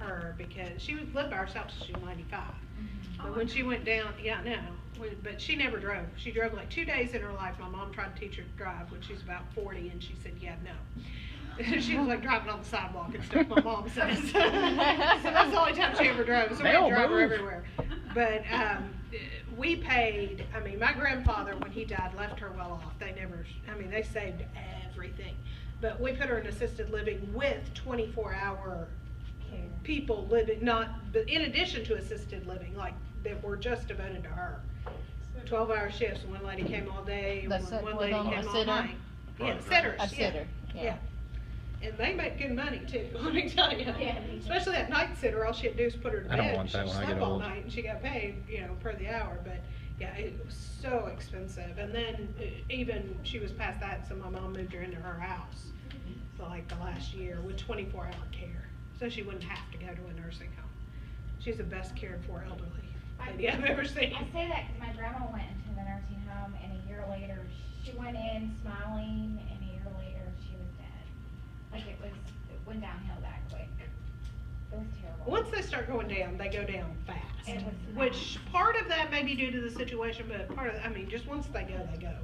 her because she lived by herself till she was 95. But when she went down, yeah, no, but she never drove. She drove like 2 days in her life. My mom tried to teach her to drive when she's about 40, and she said, yeah, no. She was like driving on the sidewalk and stuff, my mom says. So that's the only time she ever drove. So we drove her everywhere. But we paid, I mean, my grandfather, when he died, left her well off. They never, I mean, they saved everything. But we put her in assisted living with 24-hour people living, but in addition to assisted living, like that were just devoted to her. 12-hour shifts. One lady came all day, one lady came all night. Yeah, sitters. A sitter. Yeah. And they make good money too, let me tell you. Yeah, especially that night sitter, all she had to do is put her to bed. I don't want that when I get slept all old. night and she got paid, per the hour, but yeah, it was so expensive. And then even she was past that, so my mom moved her into her house for like the last year with 24-hour care. So she wouldn't have to go to a nursing home. She's the best cared for elderly lady I've ever seen. I say that because my grandma went into the nursing home, and a year later, she went in smiling, and a year later, she was dead. Like it went downhill that quick. It was terrible. Once they start going down, they go down fast. It was Which part of that may be due to the situation, but part of, I mean, just once they go, they go.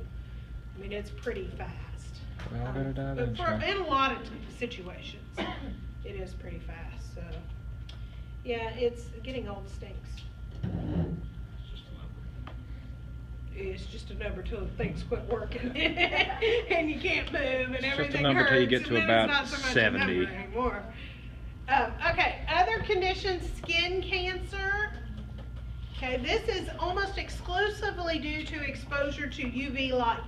I mean, it's pretty fast. We all gotta die But then, in a lot of situations, it is pretty fast, so. Yeah, it's, getting old stinks. It's just a number till things quit working and you can't move and It's just a everything number hurts. till you get to and then about it's not so much 70. a number anymore. Okay, other conditions, skin cancer. Okay, this is almost exclusively due to exposure to UV light.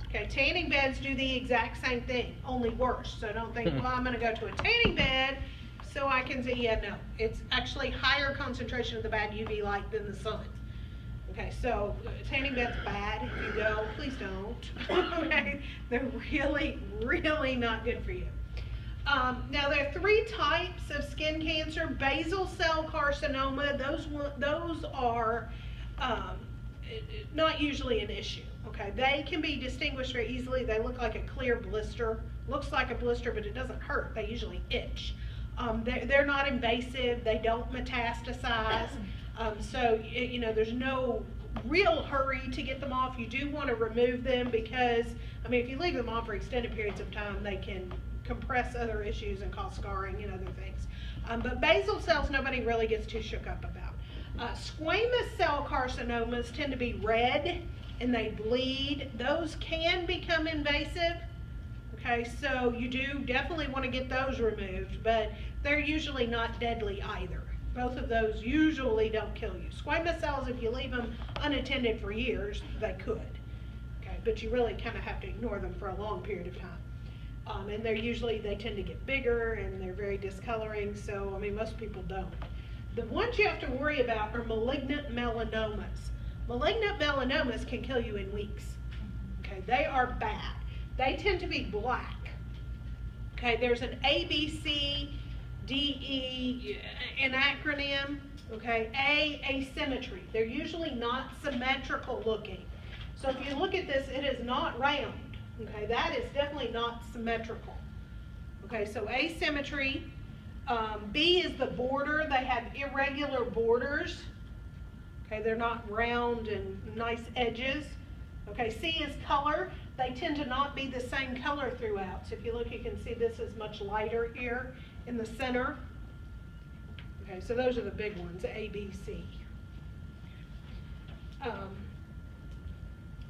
Okay, tanning beds do the exact same thing, only worse. So don't think, well, I'm gonna go to a tanning bed so I can see, yeah, no. It's actually higher concentration of the bad UV light than the sun. Okay, so tanning bed's bad. If you go, please don't. Okay, they're really, really not good for you. Now there are 3 types of skin cancer. Basal cell carcinoma, those are not usually an issue. Okay, they can be distinguished very easily. They look like a clear blister. Looks like a blister, but it doesn't hurt. They usually itch. They're not invasive. They don't metastasize. So, there's no real hurry to get them off. You do want to remove them because, I mean, if you leave them on for extended periods of time, they can compress other issues and cause scarring and other things. But basal cells, nobody really gets too shook up about. Squamous cell carcinomas tend to be red and they bleed. Those can become invasive. Okay, so you do definitely want to get those removed, but they're usually not deadly either. Both of those usually don't kill you. Squamous cells, if you leave them unattended for years, they could. Okay, but you really kind of have to ignore them for a long period of time. And they tend to get bigger and they're very discoloring, so I mean most people don't. The ones you have to worry about are malignant melanomas. Malignant melanomas can kill you in weeks. Okay, they are bad. They tend to be black. Okay, there's an A, B, C, D, E, an acronym. Okay, A, asymmetry. They're usually not symmetrical looking. So if you look at this, it is not round. Okay, that is definitely not symmetrical. Okay, so asymmetry. B is the border. They have irregular borders. Okay, they're not round and nice edges. Okay, C is color. They tend to not be the same color throughout. So if you look, you can see this is much lighter here in the center. Okay, so those are the big ones, A, B, C.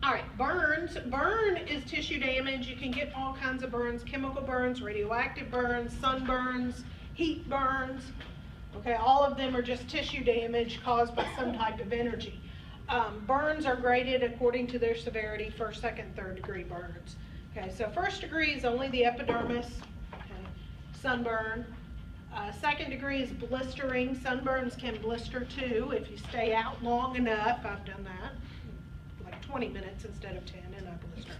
All right, burns. Burn is tissue damage. You can get all kinds of burns, chemical burns, radioactive burns, sunburns, heat burns. Okay, all of them are just tissue damage caused by some type of energy. Burns are graded according to their severity, 1st, 2nd, 3rd degree burns. Okay, so 1st degree is only the epidermis, okay, sunburn. 2nd degree is blistering. Sunburns can blister too if you stay out long enough. I've done that, like 20 minutes instead of 10, and I blister.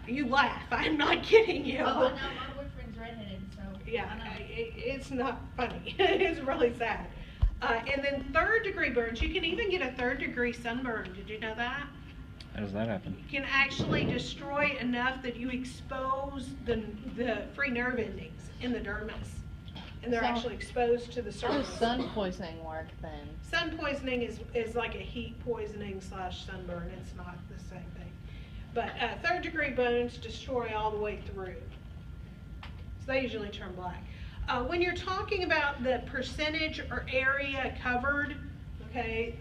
You laugh, I'm not kidding you. Oh, no, my boyfriend's redheaded, so. Yeah, it's not funny. It's really sad. And then 3rd degree burns, you can even get a 3rd degree sunburn. Did you know that? How does that happen? You can actually destroy enough that you expose the free nerve endings in the dermis. and they're So- actually exposed to the How does surface. sun poisoning work then? Sun poisoning is like a heat poisoning slash sunburn, it's not the same thing. But, third degree burns destroy all the way through. So they usually turn black. When you're talking about the percentage or area covered, okay,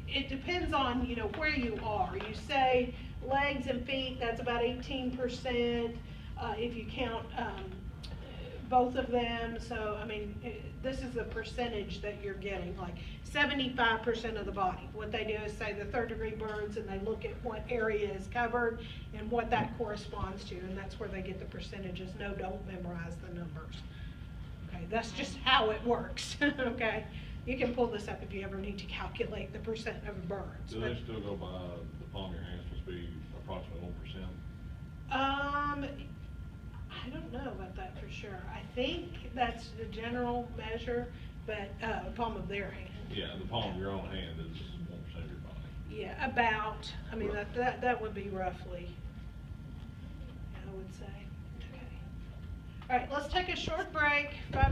it depends on, you know, where you are. You say legs and feet, that's about 18%, if you count, both of them. So, I mean, this is the percentage that you're getting, like 75% of the body. What they do is say the third degree burns, and they look at what area is covered and what that corresponds to, and that's where they get the percentages. No, don't memorize the numbers. Okay, that's just how it works, okay? You can pull this up if you ever need to calculate the percent of burns. Do they but- still go by the palm of your hand supposed to be approximately 1%? I don't know about that for sure. I think that's the general measure, but, palm of their hand. Yeah, the palm of your own hand is 1% of your body. Yeah, about, I mean, that would be roughly, I would say. Okay. All right, let's take a short break, 5 to